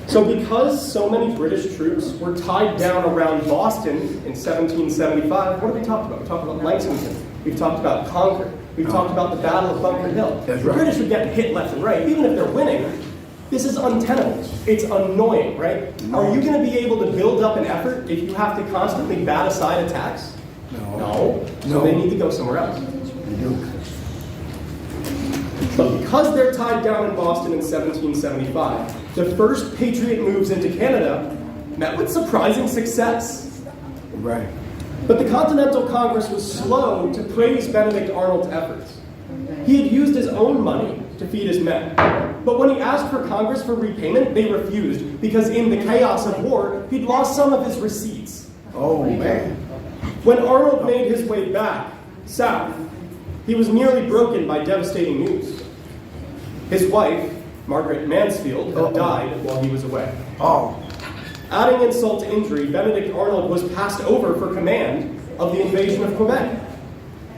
So because so many British troops were tied down around Boston in 1775, what have we talked about? We talked about Lexington. We've talked about Concord. We've talked about the Battle of Bunker Hill. That's the right. British are getting hit left and right, even if they're winning. This is untenable. It's annoying, right? Are you going to be able to build up an effort if you have to constantly bat aside attacks? No. So they need to go somewhere else. But because they're tied down in Boston in 1775, the first Patriot moves into Canada met with surprising success. Right. But the Continental Congress was slow to praise Benedict Arnold's efforts. He had used his own money to feed his men. But when he asked for Congress for repayment, they refused because in the chaos of war, he'd lost some of his receipts. Oh, man. When Arnold made his way back south, he was nearly broken by devastating news. His wife, Margaret Mansfield, had died while he was away. Oh. Adding insult to injury, Benedict Arnold was passed over for command of the invasion of Quebec.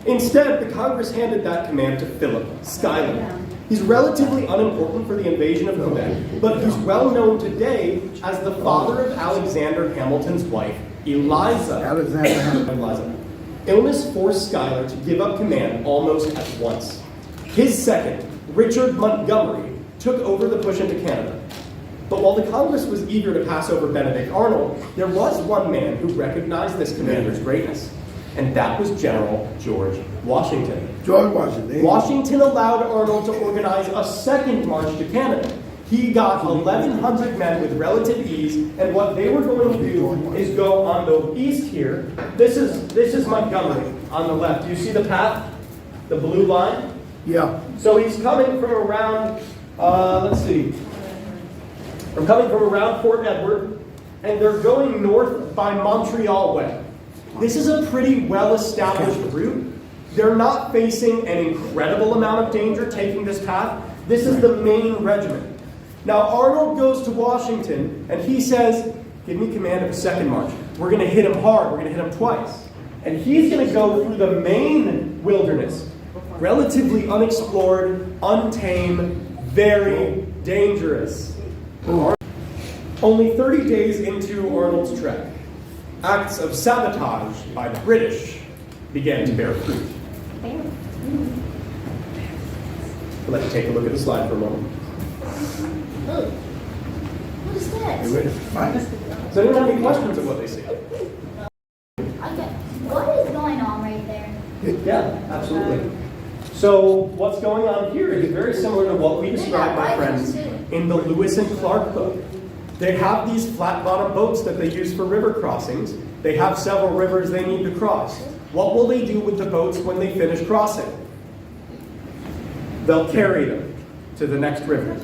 Instead, the Congress handed that command to Philip Schuyler. He's relatively unimportant for the invasion of Quebec, but he's well known today as the father of Alexander Hamilton's wife, Eliza. Eliza. Illness forced Schuyler to give up command almost at once. His second, Richard Montgomery, took over the push into Canada. But while the Congress was eager to pass over Benedict Arnold, there was one man who recognized this commander's greatness, and that was General George Washington. George Washington. Washington allowed Arnold to organize a second march to Canada. He got 1,100 men with relative ease, and what they were going to do is go on the east here. This is Montgomery on the left. Do you see the path? The blue line? Yeah. So he's coming from around, let's see. They're coming from around Fort Edward, and they're going north by Montreal way. This is a pretty well-established route. They're not facing an incredible amount of danger taking this path. This is the main regiment. Now Arnold goes to Washington, and he says, give me command of a second march. We're going to hit him hard. We're going to hit him twice. And he's going to go through the main wilderness, relatively unexplored, untamed, very dangerous. Only 30 days into Arnold's trek, acts of sabotage by the British began to bear fruit. Let's take a look at the slide for a moment. Oh, what is that? You ready to fight? Does anyone have any questions of what they see? What is going on right there? Yeah, absolutely. So what's going on here is very similar to what we described, my friends, in the Lewis and Clark book. They have these flat-bottom boats that they use for river crossings. They have several rivers they need to cross. What will they do with the boats when they finish crossing? They'll carry them to the next river.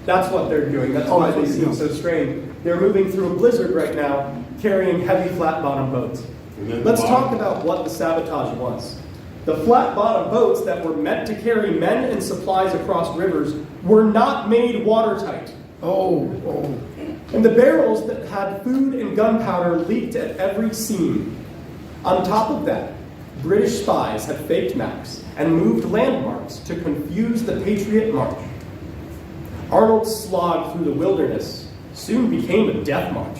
That's what they're doing. That's why they seem so strange. They're moving through a blizzard right now, carrying heavy flat-bottom boats. Let's talk about what the sabotage was. The flat-bottom boats that were meant to carry men and supplies across rivers were not made watertight. Oh. And the barrels that had food and gunpowder leaked at every seam. On top of that, British spies had faked maps and moved landmarks to confuse the Patriot march. Arnold's slog through the wilderness soon became a death march.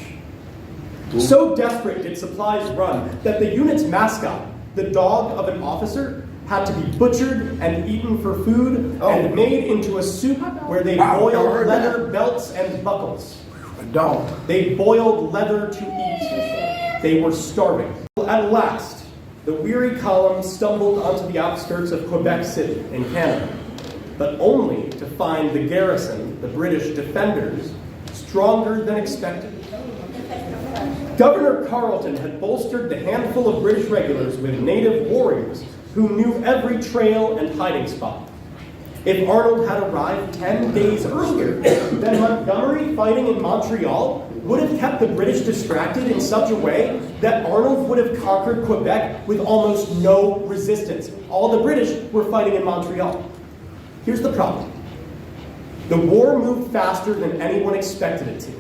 So desperate did supplies run that the unit's mascot, the dog of an officer, had to be butchered and eaten for food and made into a soup where they boiled leather belts and buckles. A dog. They boiled leather to eat. They were starving. At last, the weary column stumbled onto the outskirts of Quebec City in Canada, but only to find the garrison, the British defenders, stronger than expected. Governor Carleton had bolstered the handful of British regulars with native warriors who knew every trail and hiding spot. If Arnold had arrived 10 days earlier, then Montgomery fighting in Montreal would have kept the British distracted in such a way that Arnold would have conquered Quebec with almost no resistance. All the British were fighting in Montreal. Here's the problem. The war moved faster than anyone expected it to.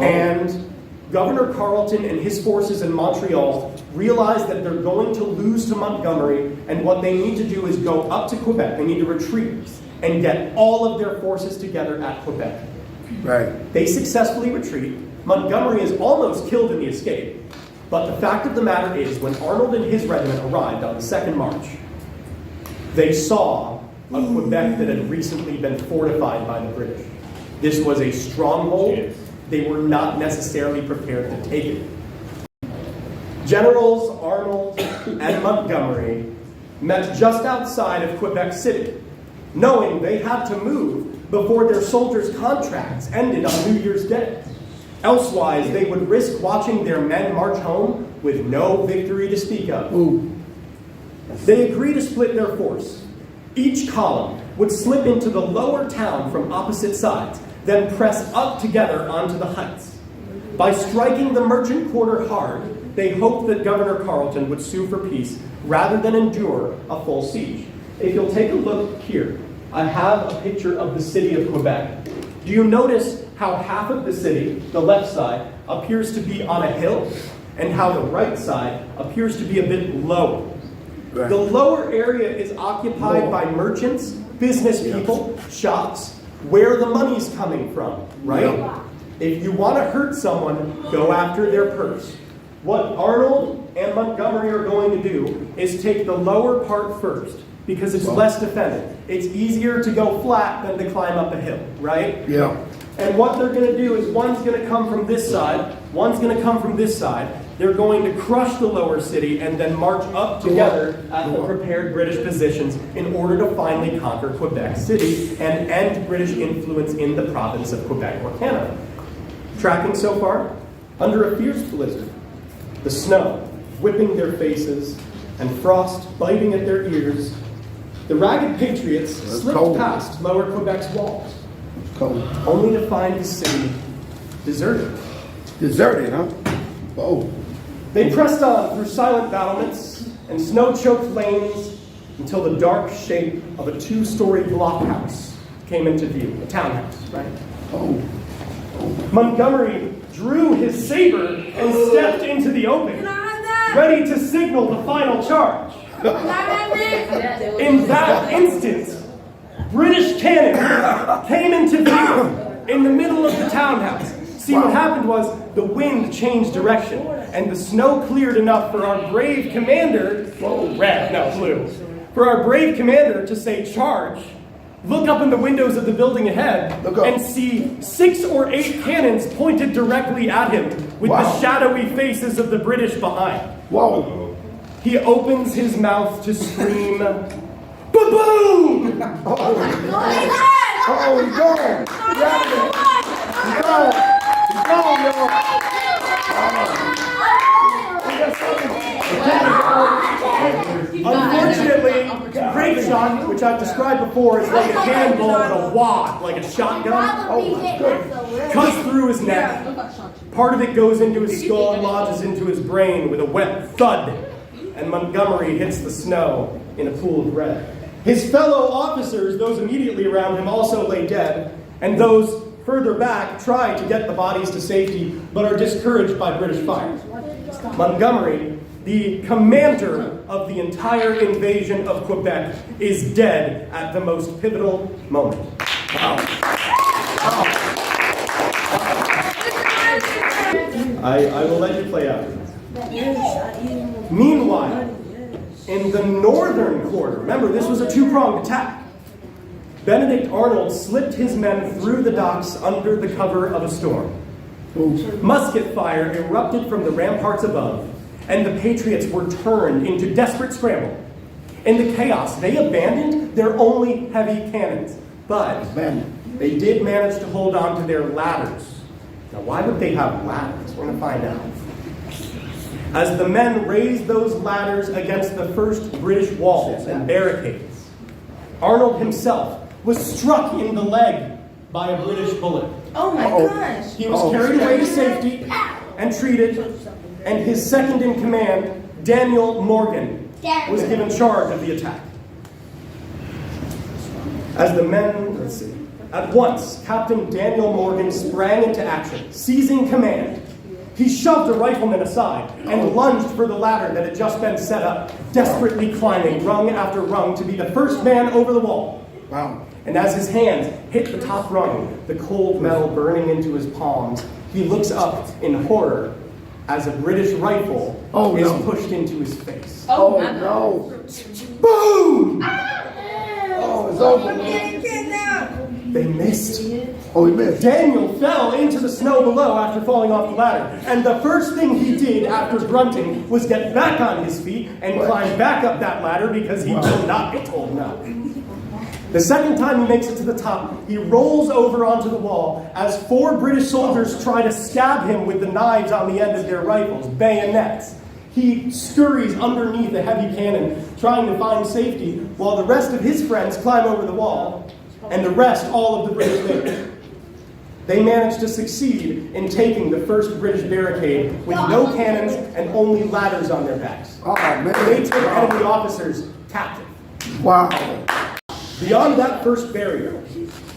And Governor Carleton and his forces in Montreal realized that they're going to lose to Montgomery, and what they need to do is go up to Quebec. They need to retreat and get all of their forces together at Quebec. Right. They successfully retreat. Montgomery is almost killed in the escape. But the fact of the matter is, when Arnold and his regiment arrived on the second march, they saw a Quebec that had recently been fortified by the British. This was a stronghold. They were not necessarily prepared to take it. Generals Arnold and Montgomery met just outside of Quebec City, knowing they had to move before their soldiers' contracts ended on New Year's Day. Elsewise, they would risk watching their men march home with no victory to speak of. Ooh. They agreed to split their force. Each column would slip into the lower town from opposite sides, then press up together onto the heights. By striking the merchant quarter hard, they hoped that Governor Carleton would sue for peace rather than endure a full siege. If you'll take a look here, I have a picture of the city of Quebec. Do you notice how half of the city, the left side, appears to be on a hill, and how the right side appears to be a bit lower? Right. The lower area is occupied by merchants, business people, shops, where the money's coming from, right? Yeah. If you want to hurt someone, go after their purse. What Arnold and Montgomery are going to do is take the lower part first, because it's less defended. It's easier to go flat than to climb up a hill, right? Yeah. And what they're going to do is one's going to come from this side, one's going to come from this side. They're going to crush the lower city and then march up together at the prepared British positions in order to finally conquer Quebec City and end British influence in the province of Quebec or Canada. Tracking so far? Under a fierce blizzard, the snow whipping their faces and frost biting at their ears, the ragged patriots slipped cold. past lower Quebec's walls, Cold. only to find the city deserted. Deserted, huh? Oh. They pressed on through silent battlements and snow-choked lanes until the dark shape of a two-story blockhouse came into view, a townhouse, right? Oh. Montgomery drew his saber and stepped into the open, ready to signal the final charge. In that instant, British cannon came into view in the middle of the townhouse. See, what happened was the wind changed direction, and the snow cleared enough for our brave commander, blue, for our brave commander to say charge, look up in the windows of the building ahead, and see 6 or 8 cannons pointed directly at him with the shadowy faces of the British behind. Whoa. He opens his mouth to scream, ba-boom! Oh, he's gone. He's gone. He's gone, y'all. Unfortunately, grape shot, which I've described before, is like a cannonball with a wad, like a shotgun. Cuts through his neck. Part of it goes into his skull and lodges into his brain with a wet thud. And Montgomery hits the snow in a pool of red. His fellow officers, those immediately around him, also lay dead, and those further back try to get the bodies to safety, but are discouraged by British fire. Montgomery, the commander of the entire invasion of Quebec, is dead at the most pivotal moment. I will let you play out. Meanwhile, in the northern quarter, remember this was a two-pronged attack, Benedict Arnold slipped his men through the docks under the cover of a storm. Musket fire erupted from the ramparts above, and the Patriots were turned into desperate scramble. In the chaos, they abandoned their only heavy cannons, but they did manage to hold on to their ladders. Now, why would they have ladders? We're going to find out. As the men raised those ladders against the first British walls and barricades, Arnold himself was struck in the leg by a British bullet. Oh my gosh. He was carried away to safety and treated, and his second in command, Daniel Morgan, was given charge of the attack. As the men, at once, Captain Daniel Morgan sprang into action, seizing command. He shoved a rifleman aside and lunged for the ladder that had just been set up, desperately climbing rung after rung to be the first man over the wall. Wow. And as his hands hit the top rung, the cold metal burning into his palms, he looks up in horror as a British rifle is pushed into his face. Oh no. Boom! Oh, it's over. They missed. Oh, he missed. Daniel fell into the snow below after falling off the ladder. And the first thing he did after grunting was get back on his feet and climb back up that ladder because he will not be told no. The second time he makes it to the top, he rolls over onto the wall as 4 British soldiers try to stab him with the knives on the end of their rifles, bayonets. He scurries underneath a heavy cannon, trying to find safety, while the rest of his friends climb over the wall, and the rest, all of the British make. They manage to succeed in taking the first British barricade with no cannons and only ladders on their backs. Oh, man. They took enemy officers captive. Wow. Beyond that first barrier,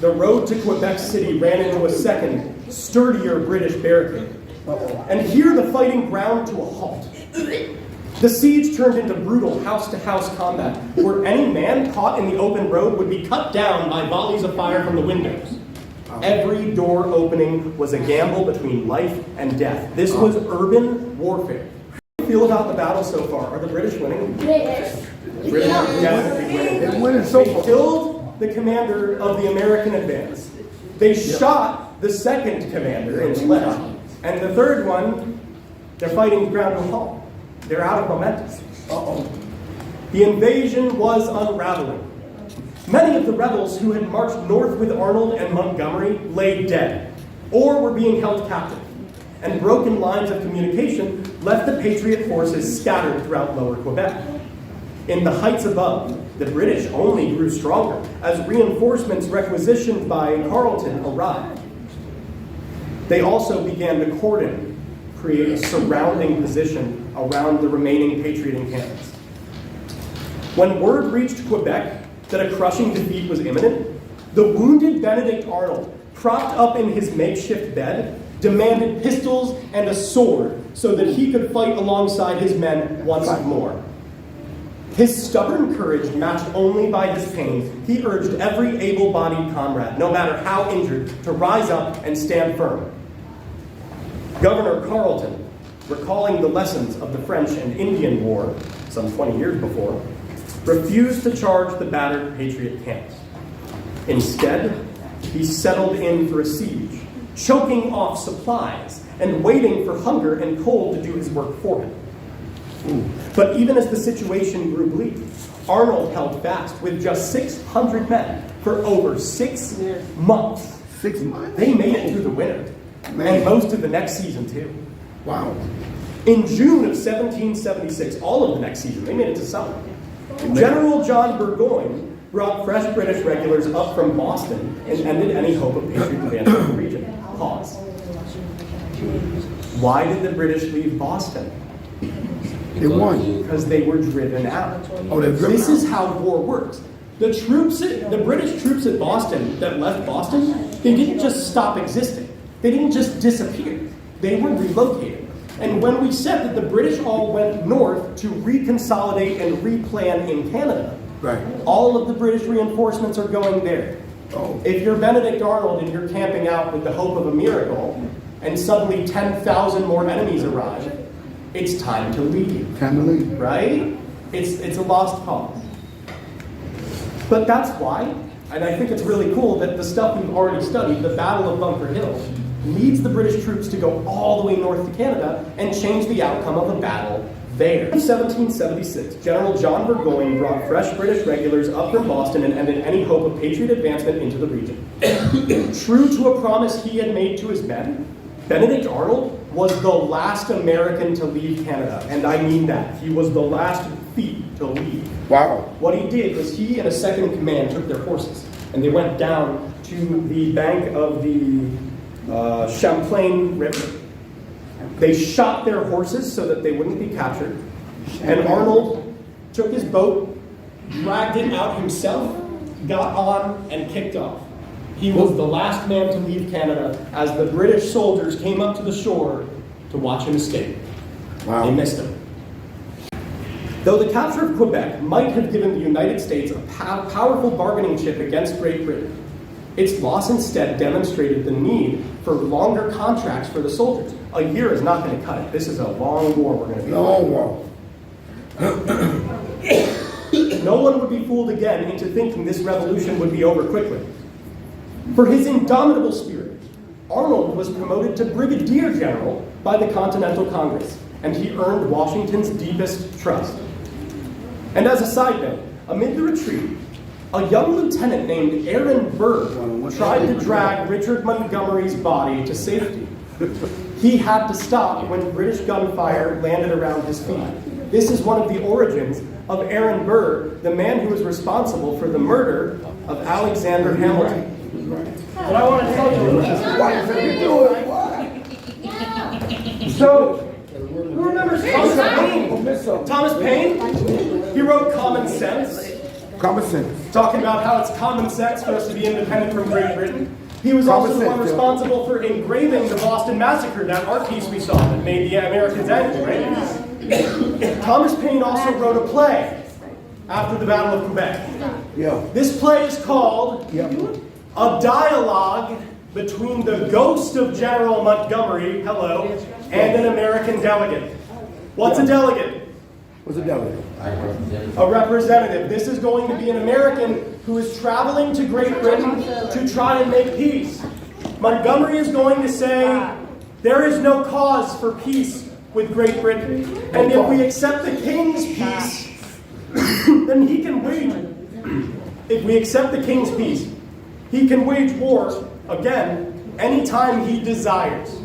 the road to Quebec City ran into a second, sturdier British barricade. And here the fighting ground to a halt. The siege turned into brutal house-to-house combat, where any man caught in the open road would be cut down by volleys of fire from the windows. Every door opening was a gamble between life and death. This was urban warfare. How do you feel about the battle so far? Are the British winning? Yes. British are definitely winning. They're winning so They far. killed the commander of the American advance. They shot the second commander and fled. And the third one, they're fighting ground to a halt. They're out of momentum. The invasion was unraveling. Many of the rebels who had marched north with Arnold and Montgomery lay dead, or were being held captive. And broken lines of communication left the Patriot forces scattered throughout lower Quebec. In the heights above, the British only grew stronger as reinforcements requisitioned by Carleton arrived. They also began to cordon, create a surrounding position around the remaining Patriot encampments. When word reached Quebec that a crushing defeat was imminent, the wounded Benedict Arnold, propped up in his makeshift bed, demanded pistols and a sword so that he could fight alongside his men once more. His stubborn courage, matched only by his pain, he urged every able-bodied comrade, no matter how injured, to rise up and stand firm. Governor Carleton, recalling the lessons of the French and Indian War some 20 years before, refused to charge the battered Patriot camps. Instead, he settled in for a siege, choking off supplies and waiting for hunger and cold to do his work for him. But even as the situation grew bleak, Arnold held fast with just 600 men for over 6 months. 6 months? They made it through the winter, and most of the next season too. Wow. In June of 1776, all of the next season, they made it to summer. General John Burgoyne brought fresh British regulars up from Boston and ended any hope of Patriot advance in the region. Pause. Why did the British leave Boston? They won. Because they were driven out. Oh, they're driven This out. is how war works. The British troops at Boston that left Boston, they didn't just stop existing. They didn't just disappear. They were relocated. And when we said that the British all went north to reconsolidate and replan in Canada, Right. all of the British reinforcements are going there. Oh. If you're Benedict Arnold and you're camping out with the hope of a miracle, and suddenly 10,000 more enemies arrive, it's time to leave. Can't believe. Right? It's a lost cause. But that's why, and I think it's really cool that the stuff we've already studied, the Battle of Bunker Hill, leads the British troops to go all the way north to Canada and change the outcome of a battle there. In 1776, General John Burgoyne brought fresh British regulars up from Boston and ended any hope of Patriot advancement into the region. True to a promise he had made to his men, Benedict Arnold was the last American to leave Canada, and I mean that. He was the last feet to leave. Wow. What he did was he and a second in command took their horses, and they went down to the bank of the Champlain River. They shot their horses so that they wouldn't be captured, and Arnold took his boat, dragged it out himself, got on, and kicked off. He was the last man to leave Canada as the British soldiers came up to the shore to watch him escape. Wow. They missed him. Though the capture of Quebec might have given the United States a powerful bargaining chip against Great Britain, its loss instead demonstrated the need for longer contracts for the soldiers. A year is not going to cut it. This is a long war we're going to be Long war. No one would be fooled again into thinking this revolution would be over quickly. For his indomitable spirit, Arnold was promoted to brigadier general by the Continental Congress, and he earned Washington's deepest trust. And as a side note, amid the retreat, a young lieutenant named Aaron Burr tried to drag Richard Montgomery's body to safety. He had to stop when British gunfire landed around his feet. This is one of the origins of Aaron Burr, the man who was responsible for the murder of Alexander Hamilton. But I want to tell you, Why you do it? Why? so who remembers Thomas Paine? Thomas Paine? He wrote Common Sense, Common sense. talking about how it's common sense for us to be independent from Great Britain. He was also the one responsible for engraving the Boston Massacre, that art piece we saw that made the Americans angry, right? Thomas Paine also wrote a play after the Battle of Quebec. Yeah. This play is called Yeah. A Dialogue Between the Ghost of General Montgomery, hello, and an American delegate. What's a delegate? What's a delegate? A representative. This is going to be an American who is traveling to Great Britain to try and make peace. Montgomery is going to say, there is no cause for peace with Great Britain. And if we accept the king's peace, then he can wage, if we accept the king's peace, he can wage war, again, anytime he desires.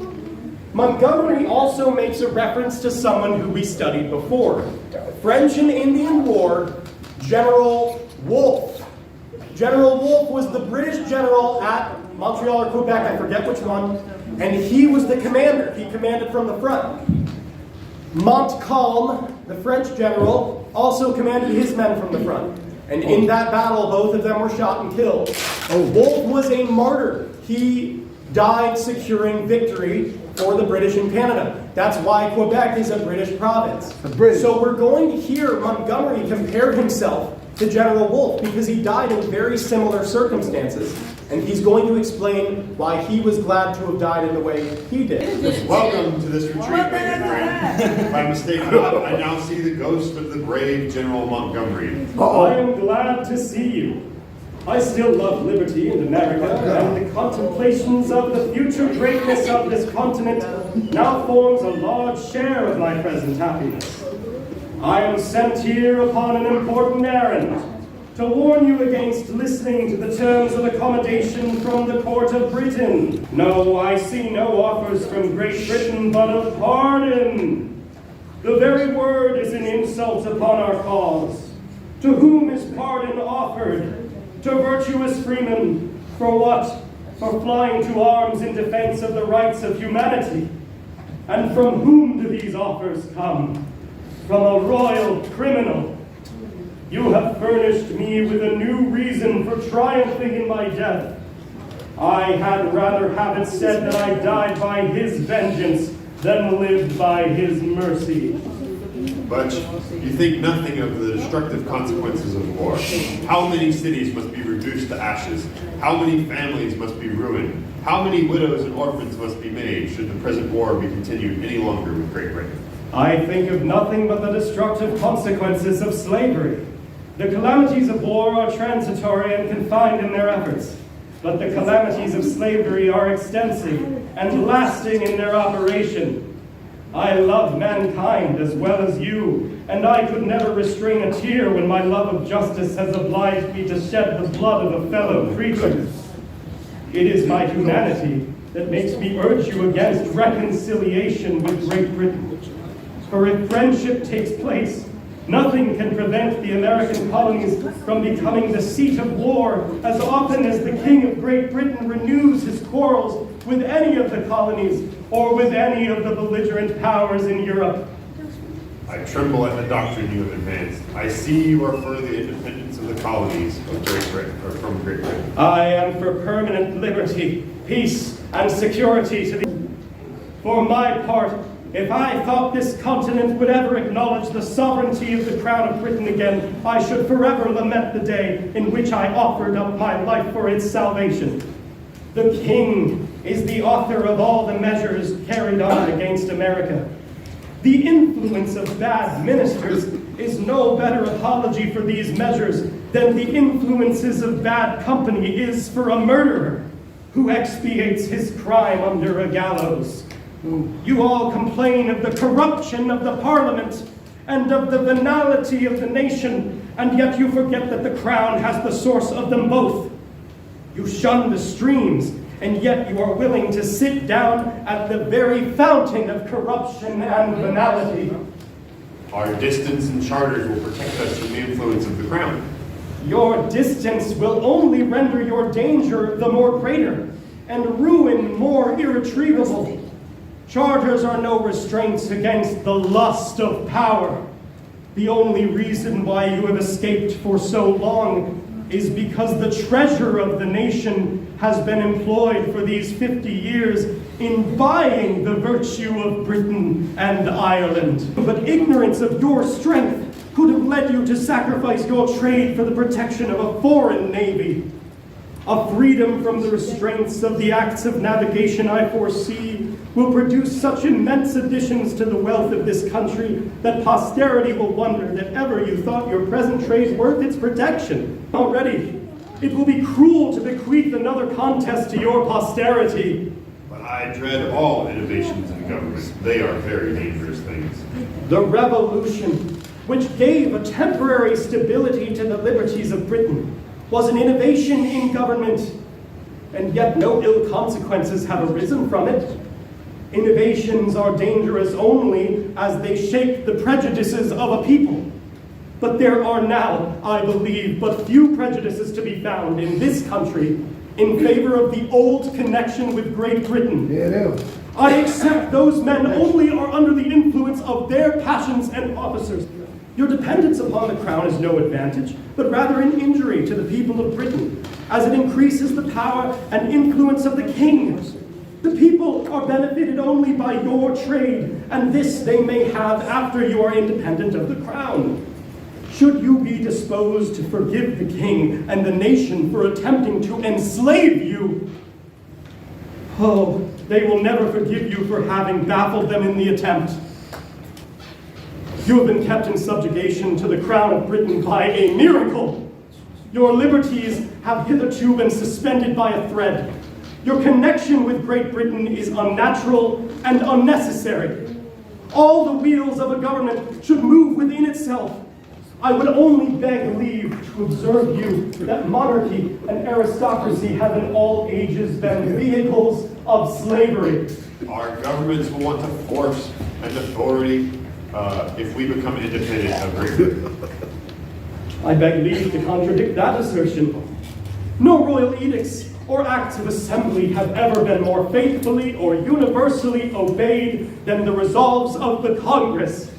Montgomery also makes a reference to someone who we studied before. French and Indian War, General Wolfe. General Wolfe was the British general at Montreal or Quebec, I forget which one, and he was the commander. He commanded from the front. Montcalm, the French general, also commanded his men from the front. And in that battle, both of them were shot and killed. Wolfe was a martyr. He died securing victory for the British in Canada. That's why Quebec is a British province. So we're going to hear Montgomery compare himself to General Wolfe because he died in very similar circumstances. And he's going to explain why he was glad to have died in the way he did. Welcome to this retreat, my good friend. If I'm mistaken not, I now see the ghost of the brave General Montgomery. I am glad to see you. I still love liberty in America, and the contemplations of the future greatness of this continent now forms a large share of my present happiness. I am sent here upon an important errand, to warn you against listening to the terms of accommodation from the court of Britain. No, I see no offers from Great Britain, but of pardon. The very word is an insult upon our cause. To whom is pardon offered? To virtuous freemen. For what? For flying to arms in defense of the rights of humanity. And from whom do these offers come? From a royal criminal. You have furnished me with a new reason for triumphing in my death. I had rather have it said that I died by his vengeance than lived by his mercy. But you think nothing of the destructive consequences of war. How many cities must be reduced to ashes? How many families must be ruined? How many widows and orphans must be made should the present war be continued any longer with Great Britain? I think of nothing but the destructive consequences of slavery. The calamities of war are transitory and confined in their efforts, but the calamities of slavery are extensive and lasting in their operation. I love mankind as well as you, and I could never restrain a tear when my love of justice has obliged me to shed the blood of a fellow creature. It is my humanity that makes me urge you against reconciliation with Great Britain. For if friendship takes place, nothing can prevent the American colonies from becoming the seat of war as often as the King of Great Britain renews his quarrels with any of the colonies or with any of the belligerent powers in Europe. I tremble at the doctrine you have advanced. I see you are for the independence of the colonies of Great Britain, or from Great Britain. I am for permanent liberty, peace, and security to the... For my part, If I thought this continent would ever acknowledge the sovereignty of the Crown of Britain again, I should forever lament the day in which I offered up my life for its salvation. The King is the author of all the measures carried on against America. The influence of bad ministers is no better apology for these measures than the influences of bad company is for a murderer who expiates his crime under a gallows. You all complain of the corruption of the Parliament and of the venality of the nation, and yet you forget that the Crown has the source of them both. You shun the streams, and yet you are willing to sit down at the very fountain of corruption and venality. Our distance and charters will protect us from the influence of the Crown. Your distance will only render your danger the more greater, and ruin more irretrievable. Charters are no restraints against the lust of power. The only reason why you have escaped for so long is because the treasure of the nation has been employed for these 50 years in buying the virtue of Britain and Ireland. But ignorance of your strength could have led you to sacrifice your trade for the protection of a foreign navy. A freedom from the restraints of the acts of navigation I foresee will produce such immense additions to the wealth of this country that posterity will wonder that ever you thought your present trade worth its protection. Already, it will be cruel to bequeath another contest to your posterity. But I dread all innovations in government. They are very dangerous things. The revolution, which gave a temporary stability to the liberties of Britain, was an innovation in government, and yet no ill consequences have arisen from it. Innovations are dangerous only as they shape the prejudices of a people. But there are now, I believe, but few prejudices to be found in this country in favor of the old connection with Great Britain. Yeah, it is. I accept those men only are under the influence of their passions and officers. Your dependence upon the crown is no advantage, but rather an injury to the people of Britain, as it increases the power and influence of the king. The people are benefited only by your trade, and this they may have after you are independent of the crown. Should you be disposed to forgive the king and the nation for attempting to enslave you, oh, they will never forgive you for having baffled them in the attempt. You have been kept in subjugation to the crown of Britain by a miracle. Your liberties have hitherto been suspended by a thread. Your connection with Great Britain is unnatural and unnecessary. All the wheels of a government should move within itself. I would only beg leave to observe you that monarchy and aristocracy have in all ages been vehicles of slavery. Our governments will want to force and authority if we become independent of Great Britain. I beg leave to contradict that assertion. No royal edicts or acts of assembly have ever been more faithfully or universally obeyed than the resolves of the Congress.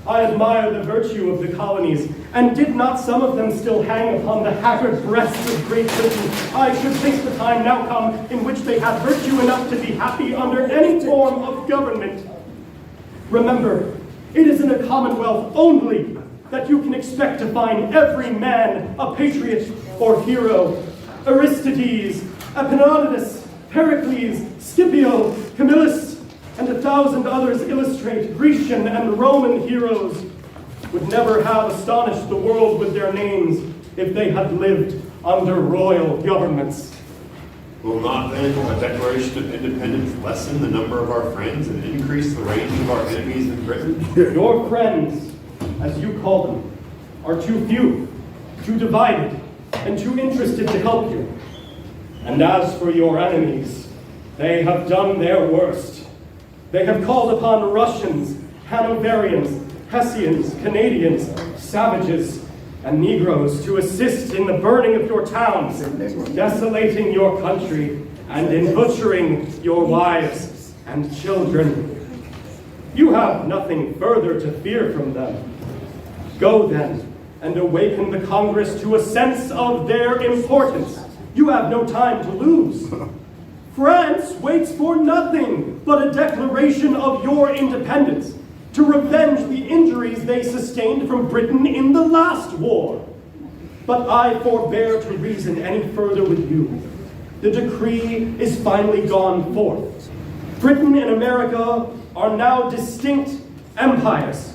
I admire the virtue of the colonies, and did not some of them still hang upon the haggard breasts of Great Britain, I should think the time now come in which they have virtue enough to be happy under any form of government. Remember, it is in a commonwealth only that you can expect to find every man a patriot or hero. Aristides, Epaminondas, Pericles, Scipio, Camillus, and 1,000 others illustrate Grecian and Roman heroes would never have astonished the world with their names if they had lived under royal governments. Will not then a declaration of independence lessen the number of our friends and increase the range of our enemies in Britain? Your friends, as you call them, are too few, too divided, and too interested to help you. And as for your enemies, they have done their worst. They have called upon Russians, Hanoverians, Hessians, Canadians, savages, and Negroes to assist in the burning of your towns, desolating your country, and in butchering your wives and children. You have nothing further to fear from them. Go then, and awaken the Congress to a sense of their importance. You have no time to lose. France waits for nothing but a declaration of your independence to revenge the injuries they sustained from Britain in the last war. But I forbear to reason any further with you. The decree is finally gone forth. Britain and America are now distinct empires.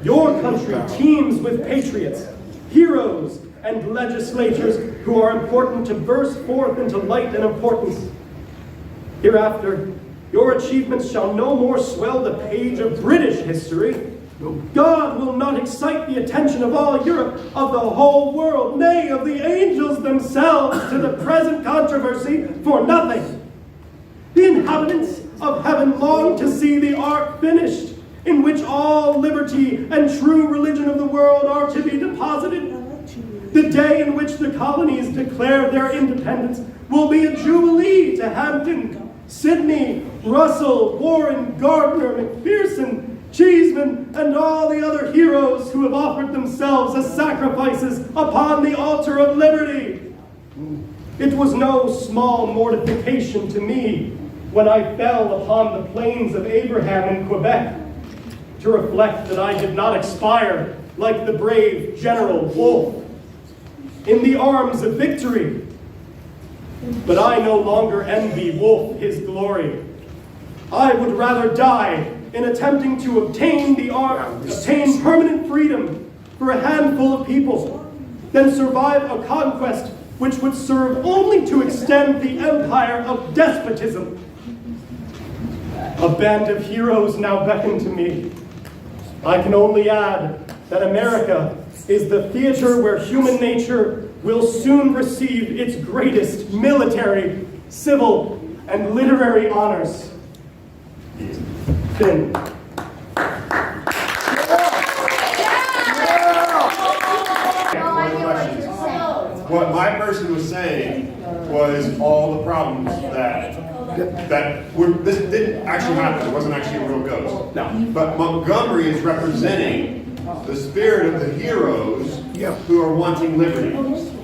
Your country teems with patriots, heroes, and legislators who are important to burst forth into light and importance. Hereafter, your achievements shall no more swell the page of British history. God will not excite the attention of all Europe, of the whole world, nay, of the angels themselves, to the present controversy for nothing. The inhabitants of heaven long to see the ark finished, in which all liberty and true religion of the world are to be deposited. The day in which the colonies declare their independence will be a jubilee to Hampton, Sydney, Russell, Warren, Gardner, McPherson, Cheeseman, and all the other heroes who have offered themselves as sacrifices upon the altar of liberty. It was no small mortification to me when I fell upon the plains of Abraham in Quebec to reflect that I did not expire like the brave General Wolfe in the arms of victory. But I no longer envy Wolfe his glory. I would rather die in attempting to obtain permanent freedom for a handful of people than survive a conquest which would serve only to extend the empire of despotism. A band of heroes now beckon to me. I can only add that America is the theater where human nature will soon receive its greatest military, civil, and literary honors. Finn. What my person was saying was all the problems this didn't actually happen. It wasn't actually a real ghost. No. But Montgomery is representing the spirit of the heroes who are wanting liberty.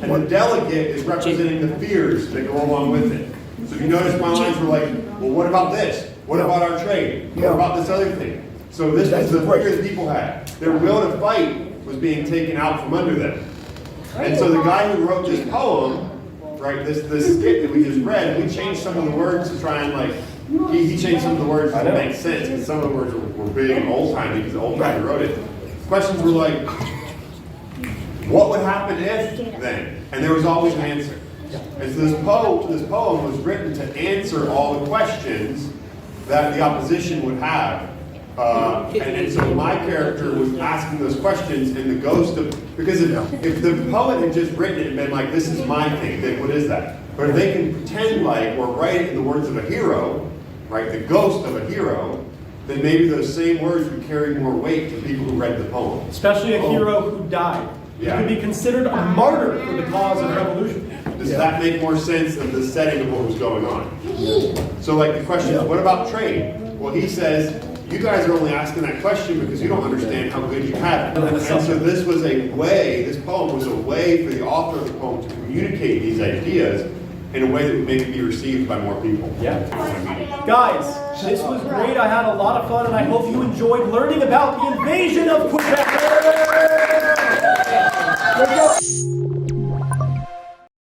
And the delegate is representing the fears that go along with it. So if you notice my lines were like, well, what about this? What about our trade? What about this other thing? So this is the fear that people had. Their will to fight was being taken out from under them. And so the guy who wrote this poem, right, this skit that we just read, we changed some of the words to try and he changed some of the words to make sense, because some of the words were big and old-timey because the old guy who wrote it. Questions were like, what would happen if then? And there was always an answer. And so this poem was written to answer all the questions that the opposition would have. And so my character was asking those questions in the ghost of, because if the poet had just written it and been like, this is my thing, then what is that? But if they can pretend like, or write it in the words of a hero, right, the ghost of a hero, then maybe those same words would carry more weight to people who read the poem. Especially a hero who died. Yeah. He could be considered a martyr for the cause of revolution. Does that make more sense of the setting of what was going on? So like the question is, what about trade? Well, he says, you guys are only asking that question because you don't understand how good you have it. And so this was a way, this poem was a way for the author of the poem to communicate these ideas in a way that would make it be received by more people. Yeah. Guys, this was great. I had a lot of fun, and I hope you enjoyed learning about the invasion of Quebec.